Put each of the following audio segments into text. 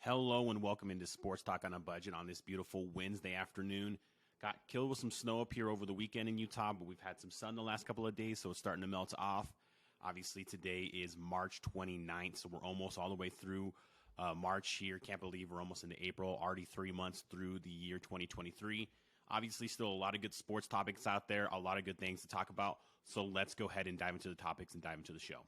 Hello and welcome into Sports Talk on a Budget on this beautiful Wednesday afternoon. Got killed with some snow up here over the weekend in Utah, but we've had some sun the last couple of days, so it's starting to melt off. Obviously, today is March 29th, so we're almost all the way through March here. Can't believe we're almost into April, already 3 months through the year 2023. Obviously, still a lot of good sports topics out there, a lot of good things to talk about. So let's go ahead and dive into the topics and dive into the show.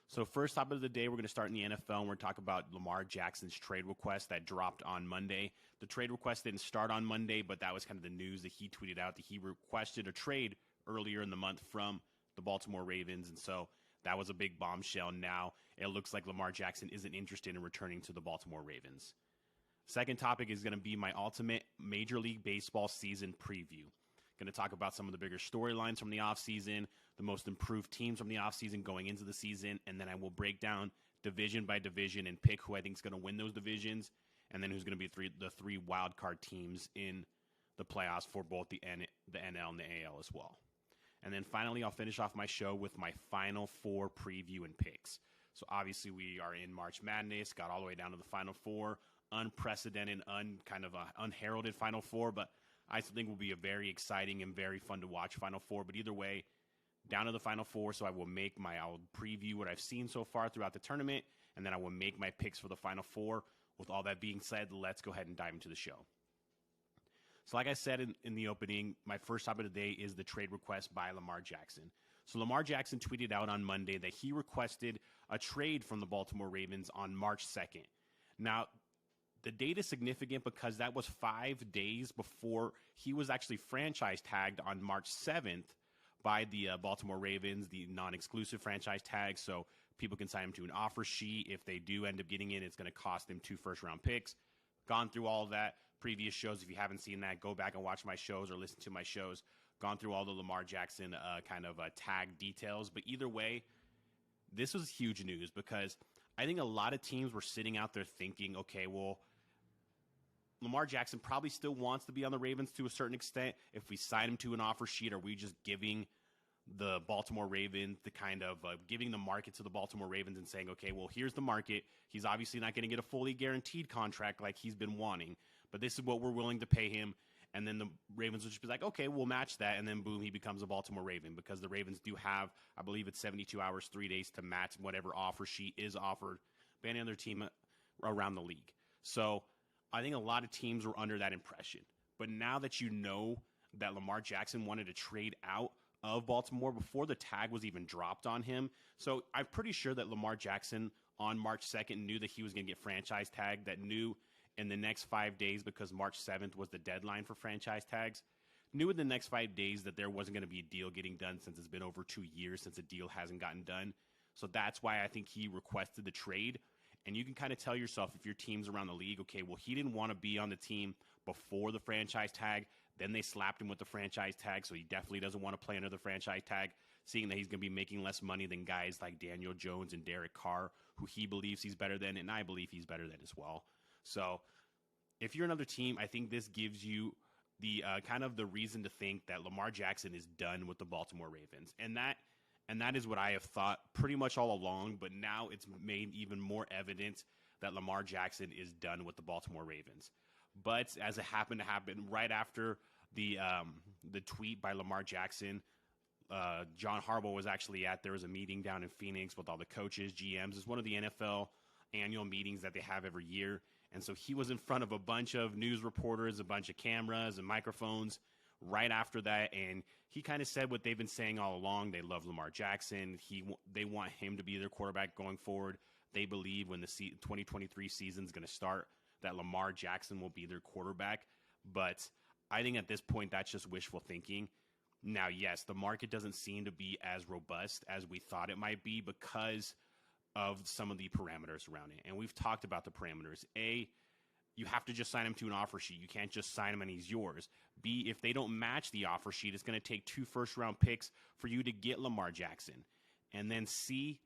So first topic of the day, we're going to start in the NFL, and we're going to talk about Lamar Jackson's trade request that dropped on Monday. The trade request didn't start on Monday, but that was kind of the news that he tweeted out that he requested a trade earlier in the month from the Baltimore Ravens, and so that was a big bombshell. Now it looks like Lamar Jackson isn't interested in returning to the Baltimore Ravens. Second topic is going to be my ultimate Major League Baseball season preview. Going to talk about some of the bigger storylines from the offseason, the most improved teams from the offseason going into the season, and then I will break down division by division and pick who I think is going to win those divisions, and then who's going to be the three wild card teams in the playoffs for both the NL and the AL as well. And then finally, I'll finish off my show with my Final Four preview and picks. So obviously we are in March Madness, got all the way down to the Final Four, unprecedented, unheralded Final Four, but I still think will be a very exciting and very fun to watch Final Four. But either way, down to the Final Four, so I'll preview what I've seen so far throughout the tournament, and then I will make my picks for the Final Four. With all that being said, let's go ahead and dive into the show. So like I said in the opening, my first topic of the day is the trade request by Lamar Jackson. So Lamar Jackson tweeted out on Monday that he requested a trade from the Baltimore Ravens on March 2nd. Now, the date is significant because that was 5 days before he was actually franchise tagged on March 7th by the Baltimore Ravens, the non-exclusive franchise tag. So people can sign him to an offer sheet. If they do end up getting it, it's going to cost them 2 first-round picks. Gone through all of that. Previous shows, if you haven't seen that, go back and watch my shows or listen to my shows. Gone through all the Lamar Jackson tag details. But either way, this was huge news because I think a lot of teams were sitting out there thinking, okay, well, Lamar Jackson probably still wants to be on the Ravens to a certain extent. If we sign him to an offer sheet, are we just giving the Baltimore Ravens giving the market to the Baltimore Ravens and saying, okay, well, here's the market. He's obviously not going to get a fully guaranteed contract like he's been wanting, but this is what we're willing to pay him. And then the Ravens will just be like, okay, we'll match that. And then boom, he becomes a Baltimore Raven because the Ravens do have, I believe it's 72 hours, 3 days to match whatever offer sheet is offered by any other team around the league. So I think a lot of teams were under that impression. But now that you know that Lamar Jackson wanted to trade out of Baltimore before the tag was even dropped on him. So I'm pretty sure that Lamar Jackson on March 2nd knew that he was going to get franchise tagged, that knew in the next 5 days, because March 7th was the deadline for franchise tags, knew in the next 5 days that there wasn't going to be a deal getting done since it's been over 2 years since a deal hasn't gotten done. So that's why I think he requested the trade. And you can kind of tell yourself, if your team's around the league, okay, well, he didn't want to be on the team before the franchise tag. Then they slapped him with the franchise tag, so he definitely doesn't want to play under the franchise tag, seeing that he's going to be making less money than guys like Daniel Jones and Derek Carr, who he believes he's better than, and I believe he's better than as well. So if you're another team, I think this gives you the the reason to think that Lamar Jackson is done with the Baltimore Ravens. And that is what I have thought pretty much all along, but now it's made even more evident that Lamar Jackson is done with the Baltimore Ravens. But as it happened to happen right after the tweet by Lamar Jackson, John Harbaugh was actually there was a meeting down in Phoenix with all the coaches, GMs. It's one of the NFL annual meetings that they have every year. And so he was in front of a bunch of news reporters, a bunch of cameras and microphones right after that, and he kind of said what they've been saying all along. They love Lamar Jackson. They want him to be their quarterback going forward. They believe when the 2023 season is going to start that Lamar Jackson will be their quarterback. But I think at this point that's just wishful thinking. Now, yes, the market doesn't seem to be as robust as we thought it might be because of some of the parameters around it. And we've talked about the parameters. A, you have to just sign him to an offer sheet. You can't just sign him and he's yours. B, if they don't match the offer sheet, it's going to take 2 first-round picks for you to get Lamar Jackson. And then C,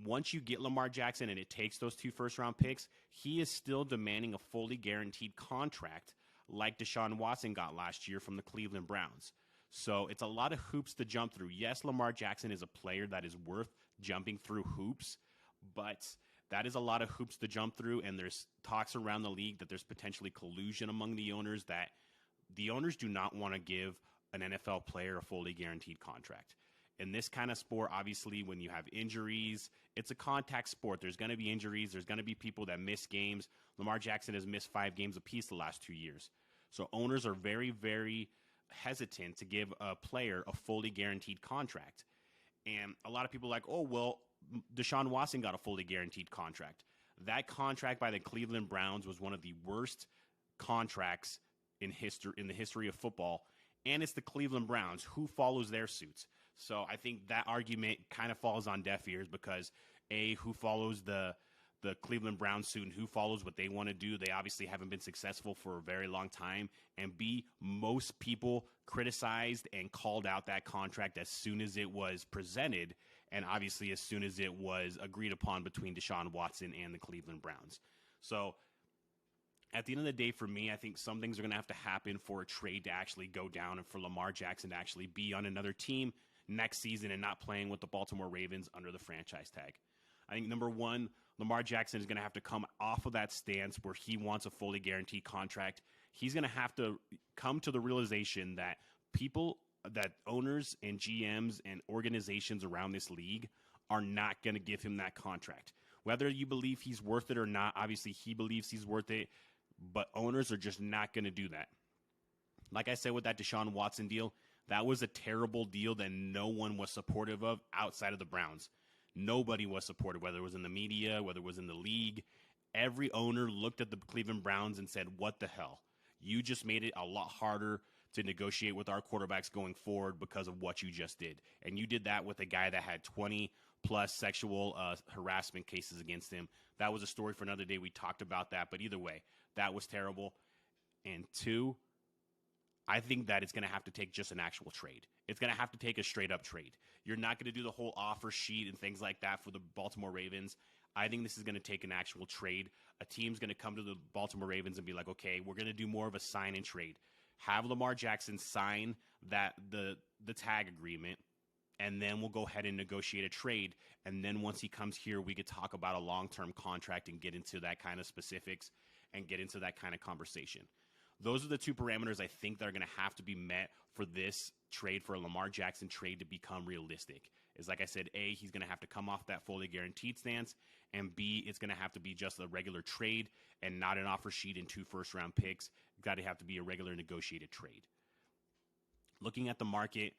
once you get Lamar Jackson and it takes those 2 first-round picks, he is still demanding a fully guaranteed contract like Deshaun Watson got last year from the Cleveland Browns. So it's a lot of hoops to jump through. Yes, Lamar Jackson is a player that is worth jumping through hoops, but That is a lot of hoops to jump through, and there's talks around the league that there's potentially collusion among the owners, that the owners do not want to give an NFL player a fully guaranteed contract. In this kind of sport, obviously, when you have injuries, it's a contact sport. There's going to be injuries. There's going to be people that miss games. Lamar Jackson has missed 5 games apiece the last 2 years. So owners are very, very hesitant to give a player a fully guaranteed contract. And a lot of people are like, oh, well, Deshaun Watson got a fully guaranteed contract. That contract by the Cleveland Browns was one of the worst contracts in the history of football. And it's the Cleveland Browns. Who follows their suits? So I think that argument kind of falls on deaf ears because, A, who follows the Cleveland Browns suit and who follows what they want to do? They obviously haven't been successful for a very long time. And B, most people criticized and called out that contract as soon as it was presented, and obviously as soon as it was agreed upon between Deshaun Watson and the Cleveland Browns. So at the end of the day, for me, I think some things are going to have to happen for a trade to actually go down and for Lamar Jackson to actually be on another team next season and not playing with the Baltimore Ravens under the franchise tag. I think, number one, Lamar Jackson is going to have to come off of that stance where he wants a fully guaranteed contract. He's going to have to come to the realization that owners and GMs and organizations around this league are not going to give him that contract. Whether you believe he's worth it or not, obviously he believes he's worth it, but owners are just not going to do that. Like I said with that Deshaun Watson deal, that was a terrible deal that no one was supportive of outside of the Browns. Nobody was supportive, whether it was in the media, whether it was in the league. Every owner looked at the Cleveland Browns and said, what the hell? You just made it a lot harder to negotiate with our quarterbacks going forward because of what you just did. And you did that with a guy that had 20-plus sexual harassment cases against him. That was a story for another day. We talked about that. But either way, that was terrible. And 2, I think that it's going to have to take just an actual trade. It's going to have to take a straight-up trade. You're not going to do the whole offer sheet and things like that for the Baltimore Ravens. I think this is going to take an actual trade. A team's going to come to the Baltimore Ravens and be like, okay, we're going to do more of a sign and trade. Have Lamar Jackson sign the tag agreement, and then we'll go ahead and negotiate a trade. And then once he comes here, we could talk about a long-term contract and get into that kind of specifics and get into that kind of conversation. Those are the 2 parameters I think that are going to have to be met for this trade, for a Lamar Jackson trade to become realistic. Is like I said, A, he's going to have to come off that fully guaranteed stance, and B, it's going to have to be just a regular trade and not an offer sheet and 2 first-round picks. It's got to have to be a regular negotiated trade. Looking at the market,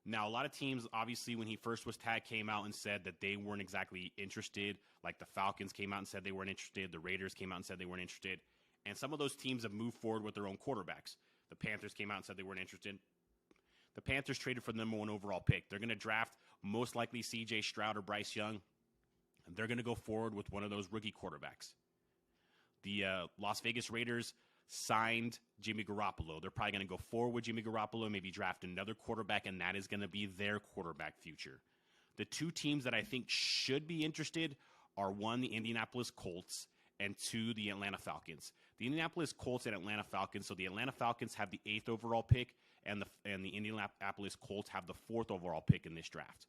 now a lot of teams, obviously, when he first was tagged, came out and said that they weren't exactly interested. Like the Falcons came out and said they weren't interested. The Raiders came out and said they weren't interested. And some of those teams have moved forward with their own quarterbacks. The Panthers came out and said they weren't interested. The Panthers traded for the number 1 overall pick. They're going to draft most likely C.J. Stroud or Bryce Young. And they're going to go forward with one of those rookie quarterbacks. The Las Vegas Raiders signed Jimmy Garoppolo. They're probably going to go forward with Jimmy Garoppolo, maybe draft another quarterback, and that is going to be their quarterback future. The 2 teams that I think should be interested are, 1, the Indianapolis Colts, and 2, the Atlanta Falcons. The Indianapolis Colts and Atlanta Falcons. So the Atlanta Falcons have the 8th overall pick, and the Indianapolis Colts have the 4th overall pick in this draft.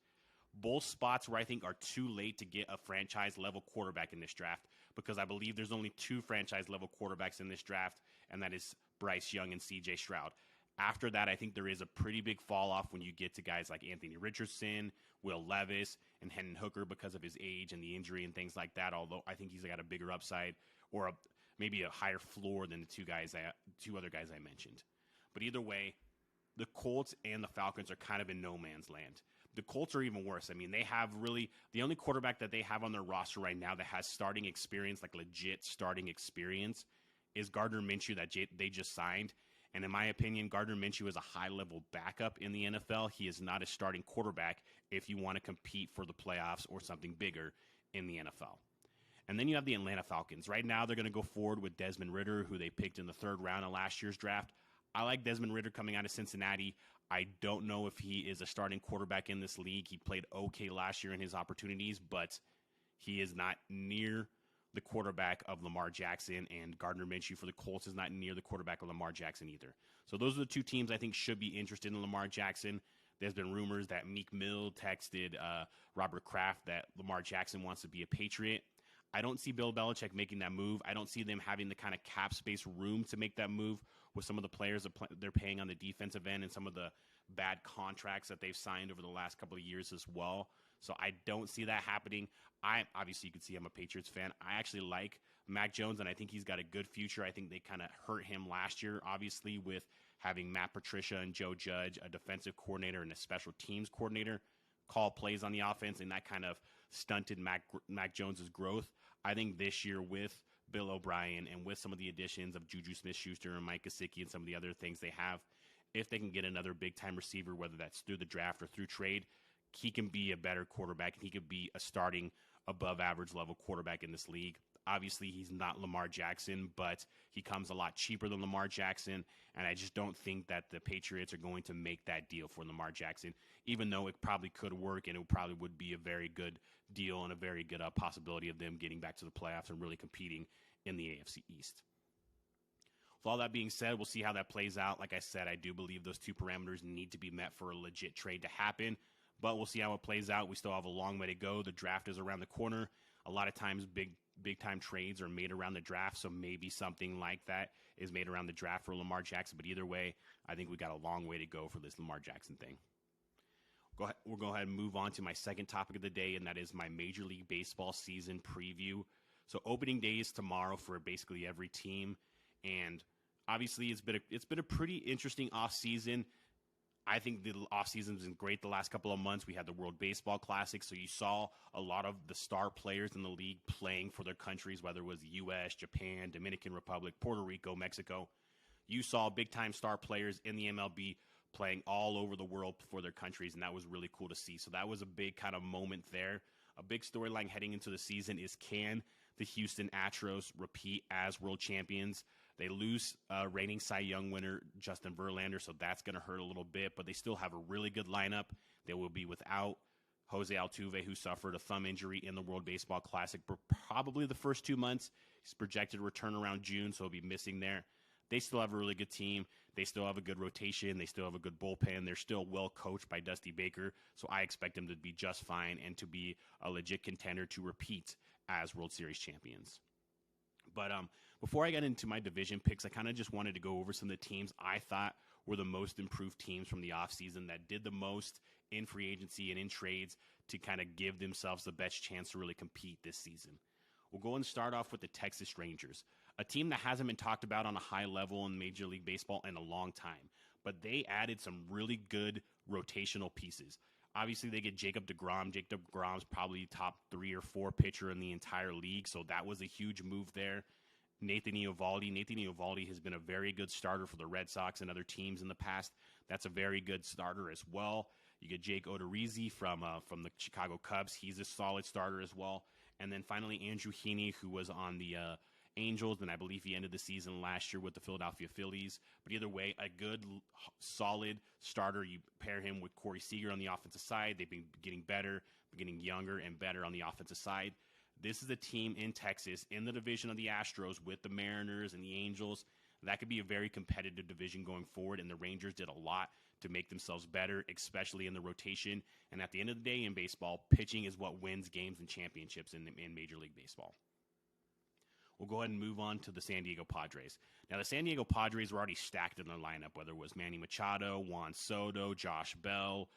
Both spots where I think are too late to get a franchise-level quarterback in this draft, because I believe there's only 2 franchise-level quarterbacks in this draft, and that is Bryce Young and C.J. Stroud. After that, I think there is a pretty big fall-off when you get to guys like Anthony Richardson, Will Levis, and Hendon Hooker because of his age and the injury and things like that, although I think he's got a bigger upside or maybe a higher floor than the 2 other guys I mentioned. But either way, the Colts and the Falcons are kind of in no man's land. The Colts are even worse. I mean, they have really – the only quarterback that they have on their roster right now that has starting experience, like legit starting experience, is Gardner Minshew that they just signed. And in my opinion, Gardner Minshew is a high-level backup in the NFL. He is not a starting quarterback if you want to compete for the playoffs or something bigger in the NFL. And then you have the Atlanta Falcons. Right now, they're going to go forward with Desmond Ridder, who they picked in the 3rd round of last year's draft. I like Desmond Ridder coming out of Cincinnati. I don't know if he is a starting quarterback in this league. He played okay last year in his opportunities, but he is not near the quarterback of Lamar Jackson, and Gardner Minshew for the Colts is not near the quarterback of Lamar Jackson either. So those are the 2 teams I think should be interested in Lamar Jackson. There's been rumors that Meek Mill texted Robert Kraft that Lamar Jackson wants to be a Patriot. I don't see Bill Belichick making that move. I don't see them having the kind of cap space room to make that move with some of the players that they're paying on the defensive end and some of the bad contracts that they've signed over the last couple of years as well. So I don't see that happening. Obviously, you can see I'm a Patriots fan. I actually like Mac Jones, and I think he's got a good future. I think they kind of hurt him last year, obviously, with having Matt Patricia and Joe Judge, a defensive coordinator and a special teams coordinator, call plays on the offense, and that kind of stunted Mac Jones's growth. I think this year with Bill O'Brien and with some of the additions of Juju Smith-Schuster and Mike Gesicki and some of the other things they have, if they can get another big-time receiver, whether that's through the draft or through trade, he can be a better quarterback, and he could be a starting above-average level quarterback in this league. Obviously, he's not Lamar Jackson, but he comes a lot cheaper than Lamar Jackson, and I just don't think that the Patriots are going to make that deal for Lamar Jackson, even though it probably could work, and it probably would be a very good deal and a very good possibility of them getting back to the playoffs and really competing in the AFC East. With all that being said, we'll see how that plays out. Like I said, I do believe those two parameters need to be met for a legit trade to happen, but we'll see how it plays out. We still have a long way to go. The draft is around the corner. A lot of times big-time trades are made around the draft, so maybe something like that is made around the draft for Lamar Jackson. But either way, I think we got a long way to go for this Lamar Jackson thing. We'll go ahead and move on to my second topic of the day, and that is my Major League Baseball season preview. So opening day is tomorrow for basically every team, and obviously it's been a pretty interesting offseason. I think the offseason has been great the last couple of months. We had the World Baseball Classic, so you saw a lot of the star players in the league playing for their countries, whether it was the U.S., Japan, Dominican Republic, Puerto Rico, Mexico. You saw big-time star players in the MLB playing all over the world for their countries, and that was really cool to see. So that was a big kind of moment there. A big storyline heading into the season is, can the Houston Astros repeat as world champions? They lose reigning Cy Young winner Justin Verlander, so that's going to hurt a little bit, but they still have a really good lineup. They will be without Jose Altuve, who suffered a thumb injury in the World Baseball Classic for probably the first 2 months. He's projected to return around June, so he'll be missing there. They still have a really good team. They still have a good rotation. They still have a good bullpen. They're still well coached by Dusty Baker, so I expect them to be just fine and to be a legit contender to repeat as World Series champions. But before I get into my division picks, I kind of just wanted to go over some of the teams I thought were the most improved teams from the offseason that did the most in free agency and in trades to kind of give themselves the best chance to really compete this season. We'll go and start off with the Texas Rangers, a team that hasn't been talked about on a high level in Major League Baseball in a long time, but they added some really good rotational pieces. Obviously, they get Jacob deGrom. Jacob deGrom's probably top 3 or 4 pitcher in the entire league, so that was a huge move there. Nathan Eovaldi has been a very good starter for the Red Sox and other teams in the past. That's a very good starter as well. You get Jake Odorizzi from the Chicago Cubs. He's a solid starter as well. And then finally, Andrew Heaney, who was on the Angels, and I believe he ended the season last year with the Philadelphia Phillies. But either way, a good, solid starter. You pair him with Corey Seager on the offensive side. They've been getting better, getting younger and better on the offensive side. This is a team in Texas, in the division of the Astros with the Mariners and the Angels. That could be a very competitive division going forward, and the Rangers did a lot to make themselves better, especially in the rotation. And at the end of the day in baseball, pitching is what wins games and championships in Major League Baseball. We'll go ahead and move on to the San Diego Padres. Now, the San Diego Padres were already stacked in their lineup, whether it was Manny Machado, Juan Soto, Josh Bell,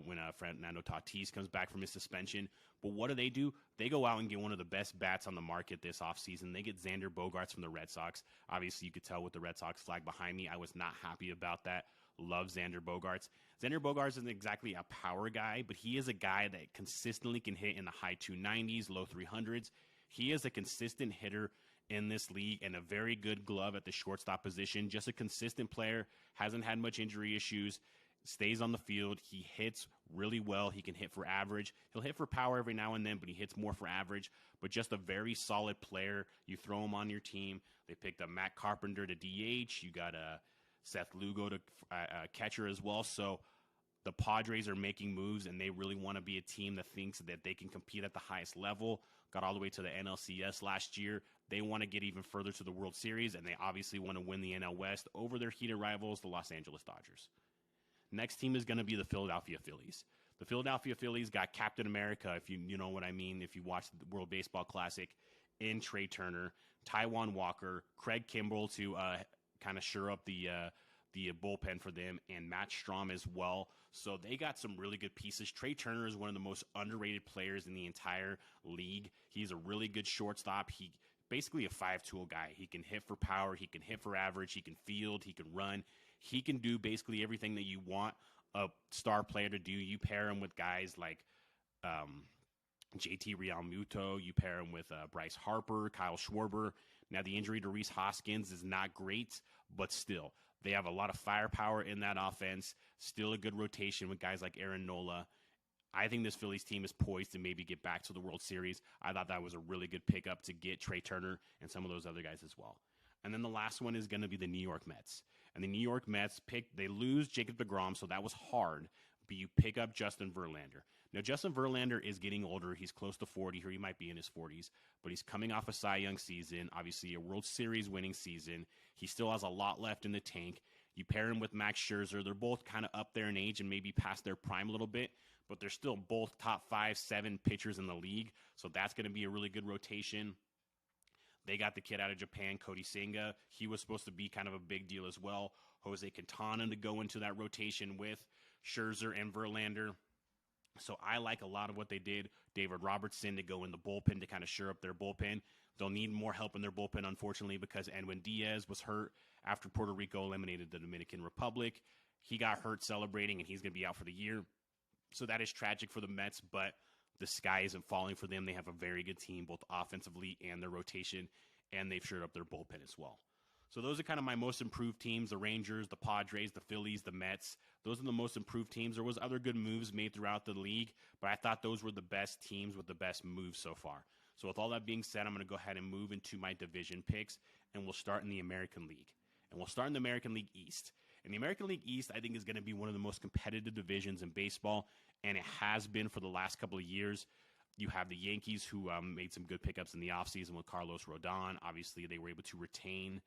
when Fernando Tatis comes back from his suspension. But what do? They go out and get one of the best bats on the market this offseason. They get Xander Bogaerts from the Red Sox. Obviously, you could tell with the Red Sox flag behind me, I was not happy about that. Love Xander Bogaerts. Xander Bogaerts isn't exactly a power guy, but he is a guy that consistently can hit in the high 290s, low 300s. He is a consistent hitter in this league and a very good glove at the shortstop position. Just a consistent player, hasn't had much injury issues, stays on the field. He hits really well. He can hit for average. He'll hit for power every now and then, but he hits more for average. But just a very solid player. You throw him on your team. They picked up Matt Carpenter to DH. You got Seth Lugo to catcher as well. So the Padres are making moves, and they really want to be a team that thinks that they can compete at the highest level. Got all the way to the NLCS last year. They want to get even further to the World Series, and they obviously want to win the NL West over their heated rivals, the Los Angeles Dodgers. Next team is going to be the Philadelphia Phillies. The Philadelphia Phillies got Captain America, if you know what I mean, if you watch the World Baseball Classic, in Trey Turner, Taijuan Walker, Craig Kimbrell to kind of shore up the bullpen for them, and Matt Strahm as well. So they got some really good pieces. Trey Turner is one of the most underrated players in the entire league. He's a really good shortstop. He basically a five-tool guy. He can hit for power. He can hit for average. He can field. He can run. He can do basically everything that you want a star player to do. You pair him with guys like JT Realmuto. You pair him with Bryce Harper, Kyle Schwarber. Now, the injury to Rhys Hoskins is not great, but still, they have a lot of firepower in that offense. Still a good rotation with guys like Aaron Nola. I think this Phillies team is poised to maybe get back to the World Series. I thought that was a really good pickup to get Trey Turner and some of those other guys as well. And then the last one is going to be the New York Mets. And the New York Mets they lose Jacob deGrom, so that was hard. But you pick up Justin Verlander. Now, Justin Verlander is getting older. He's close to 40, or he might be in his 40s. But he's coming off a Cy Young season, obviously a World Series winning season. He still has a lot left in the tank. You pair him with Max Scherzer. They're both kind of up there in age and maybe past their prime a little bit. But they're still both top 5, 7 pitchers in the league. So that's going to be a really good rotation. They got the kid out of Japan, Cody Senga. He was supposed to be kind of a big deal as well. Jose Quintana to go into that rotation with Scherzer and Verlander. So I like a lot of what they did. David Robertson to go in the bullpen to kind of shore up their bullpen. They'll need more help in their bullpen, unfortunately, because Edwin Diaz was hurt after Puerto Rico eliminated the Dominican Republic. He got hurt celebrating, and he's going to be out for the year. So that is tragic for the Mets, but the sky isn't falling for them. They have a very good team, both offensively and their rotation, and they've shored up their bullpen as well. So those are kind of my most improved teams, the Rangers, the Padres, the Phillies, the Mets. Those are the most improved teams. There was other good moves made throughout the league, but I thought those were the best teams with the best moves so far. So with all that being said, I'm going to go ahead and move into my division picks, and we'll start in the American League. And we'll start in the American League East. And the American League East, I think, is going to be one of the most competitive divisions in baseball, and it has been for the last couple of years. You have the Yankees, who made some good pickups in the offseason with Carlos Rodon. Obviously, they were able to retain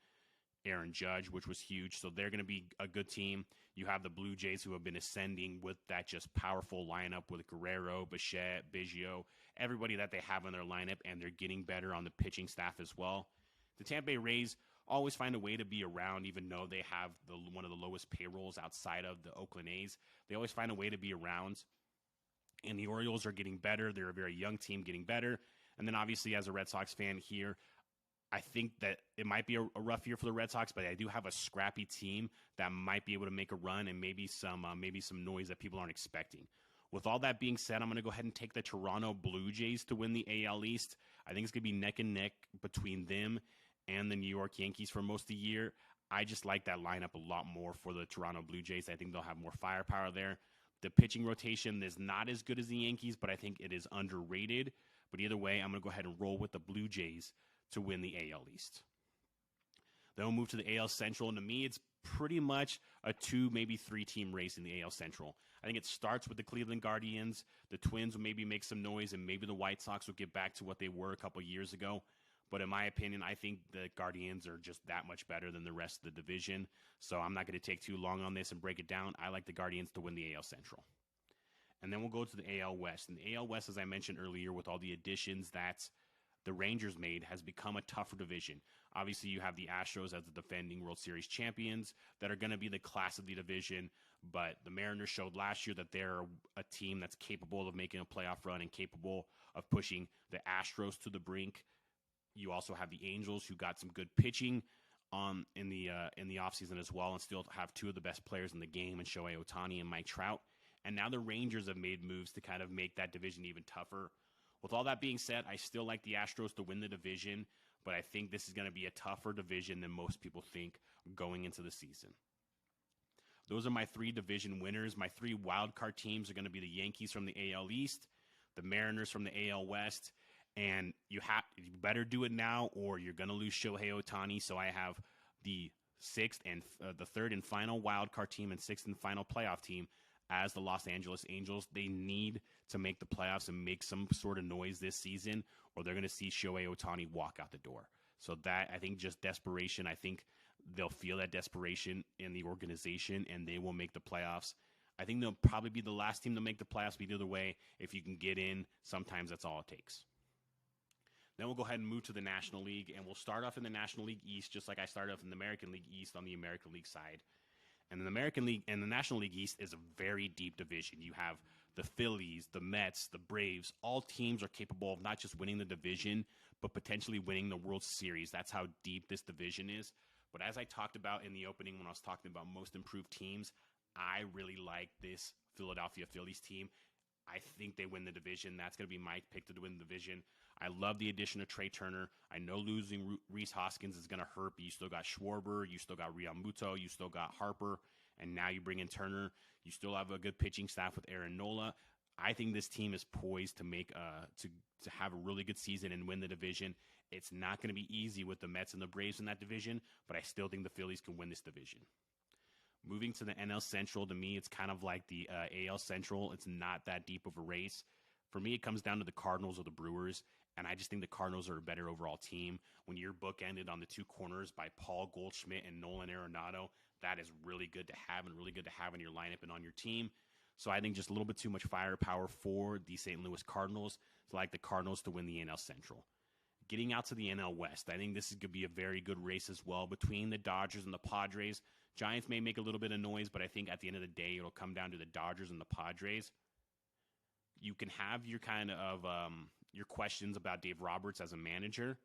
Aaron Judge, which was huge. So they're going to be a good team. You have the Blue Jays, who have been ascending with that just powerful lineup with Guerrero, Bichette, Biggio, everybody that they have in their lineup, and they're getting better on the pitching staff as well. The Tampa Bay Rays always find a way to be around, even though they have one of the lowest payrolls outside of the Oakland A's. They always find a way to be around. And the Orioles are getting better. They're a very young team getting better. And then obviously, as a Red Sox fan here, I think that it might be a rough year for the Red Sox, but I do have a scrappy team that might be able to make a run and maybe some noise that people aren't expecting. With all that being said, I'm going to go ahead and take the Toronto Blue Jays to win the AL East. I think it's going to be neck and neck between them and the New York Yankees for most of the year. I just like that lineup a lot more for the Toronto Blue Jays. I think they'll have more firepower there. The pitching rotation is not as good as the Yankees, but I think it is underrated. But either way, I'm going to go ahead and roll with the Blue Jays to win the AL East. Then we'll move to the AL Central, and to me, it's pretty much a 2, maybe 3-team race in the AL Central. I think it starts with the Cleveland Guardians. The Twins will maybe make some noise, and maybe the White Sox will get back to what they were a couple years ago. But in my opinion, I think the Guardians are just that much better than the rest of the division. So I'm not going to take too long on this and break it down. I like the Guardians to win the AL Central. And then we'll go to the AL West. And the AL West, as I mentioned earlier, with all the additions that the Rangers made, has become a tougher division. Obviously, you have the Astros as the defending World Series champions that are going to be the class of the division, but the Mariners showed last year that they're a team that's capable of making a playoff run and capable of pushing the Astros to the brink. You also have the Angels, who got some good pitching in the offseason as well, and still have 2 of the best players in the game in Shohei Ohtani and Mike Trout. And now the Rangers have made moves to kind of make that division even tougher. With all that being said, I still like the Astros to win the division, but I think this is going to be a tougher division than most people think going into the season. Those are my 3 division winners. My 3 wildcard teams are going to be the Yankees from the AL East, the Mariners from the AL West, and you better do it now or you're going to lose Shohei Ohtani. So I have the 6th and the 3rd and final wildcard team and 6th and final playoff team as the Los Angeles Angels. They need to make the playoffs and make some sort of noise this season, or they're going to see Shohei Ohtani walk out the door. So that, I think, just desperation. I think they'll feel that desperation in the organization, and they will make the playoffs. I think they'll probably be the last team to make the playoffs, but either way, if you can get in, sometimes that's all it takes. Then we'll go ahead and move to the National League, and we'll start off in the National League East, just like I started off in the American League East on the American League side. And the American League and the National League East is a very deep division. You have the Phillies, the Mets, the Braves. All teams are capable of not just winning the division, but potentially winning the World Series. That's how deep this division is. But as I talked about in the opening when I was talking about most improved teams, I really like this Philadelphia Phillies team. I think they win the division. That's going to be my pick to win the division. I love the addition of Trey Turner. I know losing Rhys Hoskins is going to hurt, but you still got Schwarber, you still got Realmuto, you still got Harper, and now you bring in Turner. You still have a good pitching staff with Aaron Nola. I think this team is poised to make to have a really good season and win the division. It's not going to be easy with the Mets and the Braves in that division, but I still think the Phillies can win this division. Moving to the NL Central, to me, it's kind of like the AL Central. It's not that deep of a race. For me, it comes down to the Cardinals or the Brewers, and I just think the Cardinals are a better overall team. When your book ended on the two corners by Paul Goldschmidt and Nolan Arenado, that is really good to have and really good to have in your lineup and on your team. So I think just a little bit too much firepower for the St. Louis Cardinals. So I like the Cardinals to win the NL Central. Getting out to the NL West, I think this is going to be a very good race as well between the Dodgers and the Padres. Giants may make a little bit of noise, but I think at the end of the day, it'll come down to the Dodgers and the Padres. You can have your kind of your questions about Dave Roberts as a manager,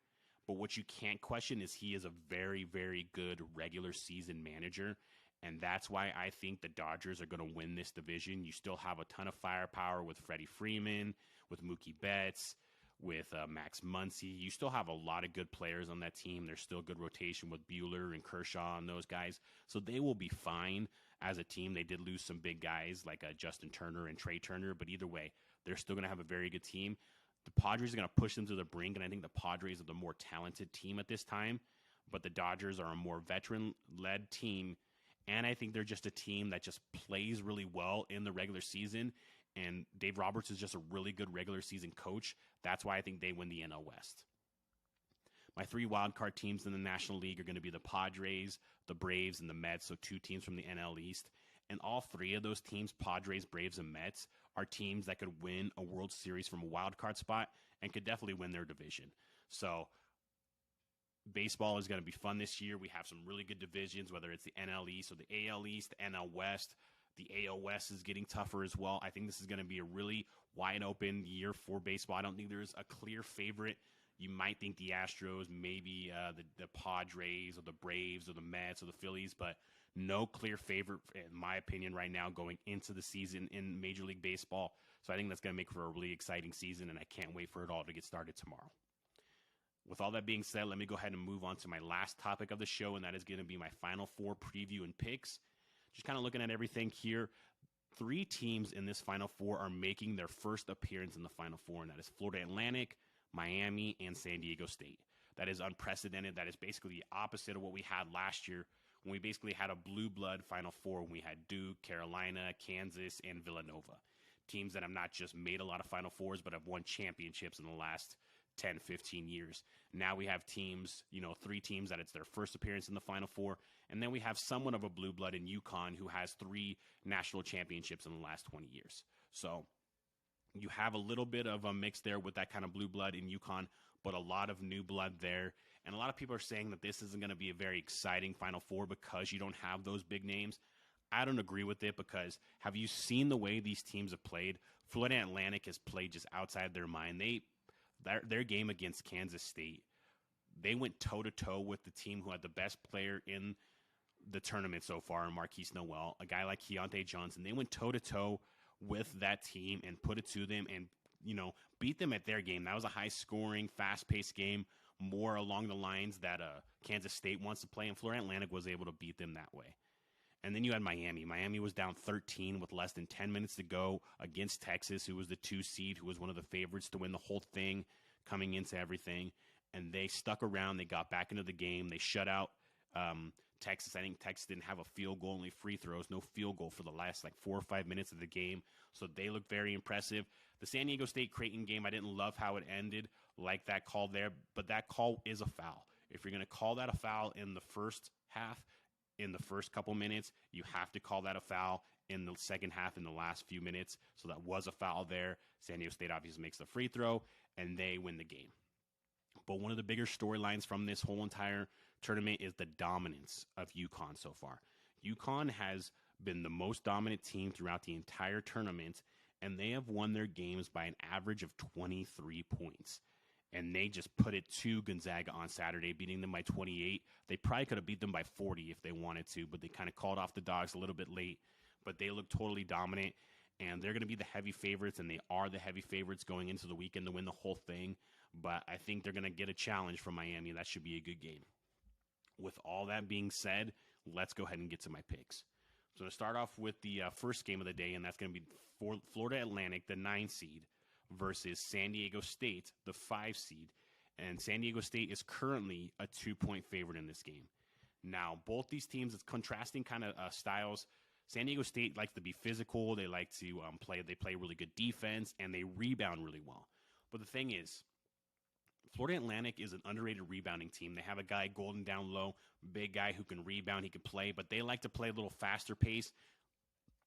but what you can't question is he is a very, very good regular season manager, and that's why I think the Dodgers are going to win this division. You still have a ton of firepower with Freddie Freeman, with Mookie Betts, with Max Muncy. You still have a lot of good players on that team. There's still good rotation with Buehler and Kershaw and those guys. So they will be fine as a team. They did lose some big guys like Justin Turner and Trey Turner, but either way, they're still going to have a very good team. The Padres are going to push them to the brink, and I think the Padres are the more talented team at this time, but the Dodgers are a more veteran-led team, and I think they're just a team that just plays really well in the regular season. And Dave Roberts is just a really good regular season coach. That's why I think they win the NL West. My three wildcard teams in the National League are going to be the Padres, the Braves, and the Mets, so two teams from the NL East. And all three of those teams, Padres, Braves, and Mets, are teams that could win a World Series from a wildcard spot and could definitely win their division. So baseball is going to be fun this year. We have some really good divisions, whether it's the NL East or the AL East, the NL West. The AL West is getting tougher as well. I think this is going to be a really wide open year for baseball. I don't think there's a clear favorite. You might think the Astros, maybe the Padres or the Braves or the Mets or the Phillies, but no clear favorite, in my opinion, right now going into the season in Major League Baseball. So I think that's going to make for a really exciting season, and I can't wait for it all to get started tomorrow. With all that being said, let me go ahead and move on to my last topic of the show, and that is going to be my Final Four preview and picks. Just kind of looking at everything here, three teams in this Final Four are making their first appearance in the Final Four, and that is Florida Atlantic, Miami, and San Diego State. That is unprecedented. That is basically the opposite of what we had last year when we basically had a blue blood Final Four when we had Duke, Carolina, Kansas, and Villanova. Teams that have not just made a lot of Final Fours, but have won championships in the last 10, 15 years. Now we have teams, three teams that it's their first appearance in the Final Four. And then we have somewhat of a blue blood in UConn who has 3 national championships in the last 20 years. So you have a little bit of a mix there with that kind of blue blood in UConn, but a lot of new blood there. And a lot of people are saying that this isn't going to be a very exciting Final Four because you don't have those big names. I don't agree with it because have you seen the way these teams have played? Florida Atlantic has played just outside their mind. Their game against Kansas State, they went toe-to-toe with the team who had the best player in the tournament so far, Marquise Noel, a guy like Keontae Johnson. They went toe-to-toe with that team and put it to them and, beat them at their game. That was a high-scoring, fast-paced game, more along the lines that Kansas State wants to play, and Florida Atlantic was able to beat them that way. And then you had Miami. Miami was down 13 with less than 10 minutes to go against Texas, who was the 2 seed, who was one of the favorites to win the whole thing coming into everything. And they stuck around. They got back into the game. They shut out Texas. I think Texas didn't have a field goal, only free throws, no field goal for the last 4 or 5 minutes of the game. So they looked very impressive. The San Diego State-Creighton game, I didn't love how it ended, like that call there, but that call is a foul. If you're going to call that a foul in the first half, in the first couple minutes, you have to call that a foul, in the second half in the last few minutes. So that was a foul there. San Diego State obviously makes the free throw, and they win the game. But one of the bigger storylines from this whole entire tournament is the dominance of UConn so far. UConn has been the most dominant team throughout the entire tournament, and they have won their games by an average of 23 points. And they just put it to Gonzaga on Saturday, beating them by 28. They probably could have beat them by 40 if they wanted to, but they kind of called off the Dogs a little bit late. But they look totally dominant, and they're going to be the heavy favorites, and they are the heavy favorites going into the weekend to win the whole thing. But I think they're going to get a challenge from Miami. That should be a good game. With all that being said, let's go ahead and get to my picks. So I'm going to start off with the first game of the day, and that's going to be Florida Atlantic, the 9 seed, versus San Diego State, the 5 seed. And San Diego State is currently a 2-point favorite in this game. Now, both these teams, it's contrasting kind of styles. San Diego State likes to be physical. They like to play really good defense, and they rebound really well. But the thing is, Florida Atlantic is an underrated rebounding team. They have a guy Golden down low, big guy who can rebound, he can play, but they like to play a little faster pace,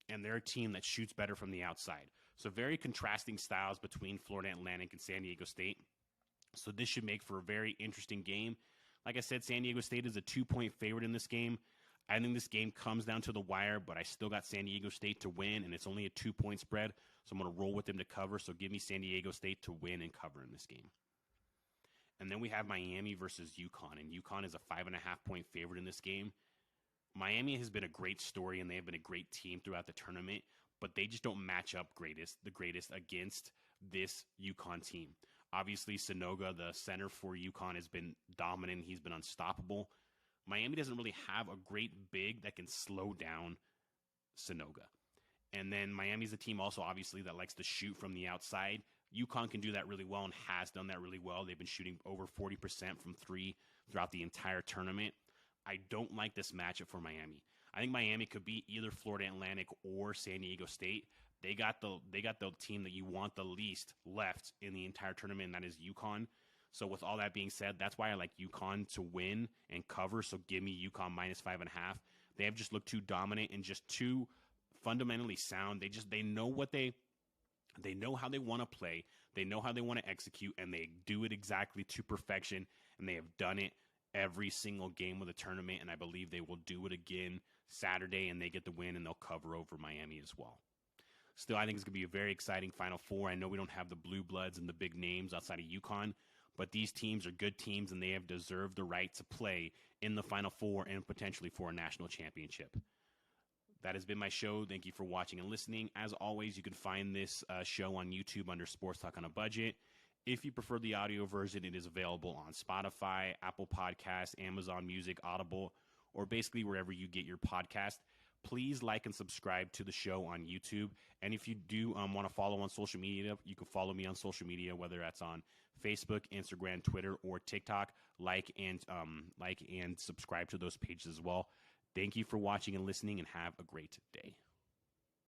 and they're a team that shoots better from the outside. So very contrasting styles between Florida Atlantic and San Diego State. So this should make for a very interesting game. Like I said, San Diego State is a 2-point favorite in this game. I think this game comes down to the wire, but I still got San Diego State to win, and it's only a 2-point spread, so I'm going to roll with them to cover. So give me San Diego State to win and cover in this game. And then we have Miami versus UConn, and UConn is a 5.5-point favorite in this game. Miami has been a great story, and they have been a great team throughout the tournament, but they just don't match up the greatest against this UConn team. Obviously, Sanogo, the center for UConn, has been dominant. He's been unstoppable. Miami doesn't really have a great big that can slow down Sanogo. And then Miami's a team also, obviously, that likes to shoot from the outside. UConn can do that really well and has done that really well. They've been shooting over 40% from 3 throughout the entire tournament. I don't like this matchup for Miami. I think Miami could beat either Florida Atlantic or San Diego State. They got the team that you want the least left in the entire tournament, and that is UConn. So with all that being said, that's why I like UConn to win and cover. So give me UConn minus 5.5. They have just looked too dominant and just too fundamentally sound. They know how they want to play. They know how they want to execute, and they do it exactly to perfection. And they have done it every single game of the tournament, and I believe they will do it again Saturday, and they get the win, and they'll cover over Miami as well. Still, I think it's going to be a very exciting Final Four. I know we don't have the Blue Bloods and the big names outside of UConn, but these teams are good teams, and they have deserved the right to play in the Final Four and potentially for a national championship. That has been my show. Thank you for watching and listening. As always, you can find this show on YouTube under Sports Talk on a Budget. If you prefer the audio version, it is available on Spotify, Apple Podcasts, Amazon Music, Audible, or basically wherever you get your podcast. Please like and subscribe to the show on YouTube. And if you do want to follow on social media, you can follow me on social media, whether that's on Facebook, Instagram, Twitter, or TikTok. Like and subscribe to those pages as well. Thank you for watching and listening, and have a great day.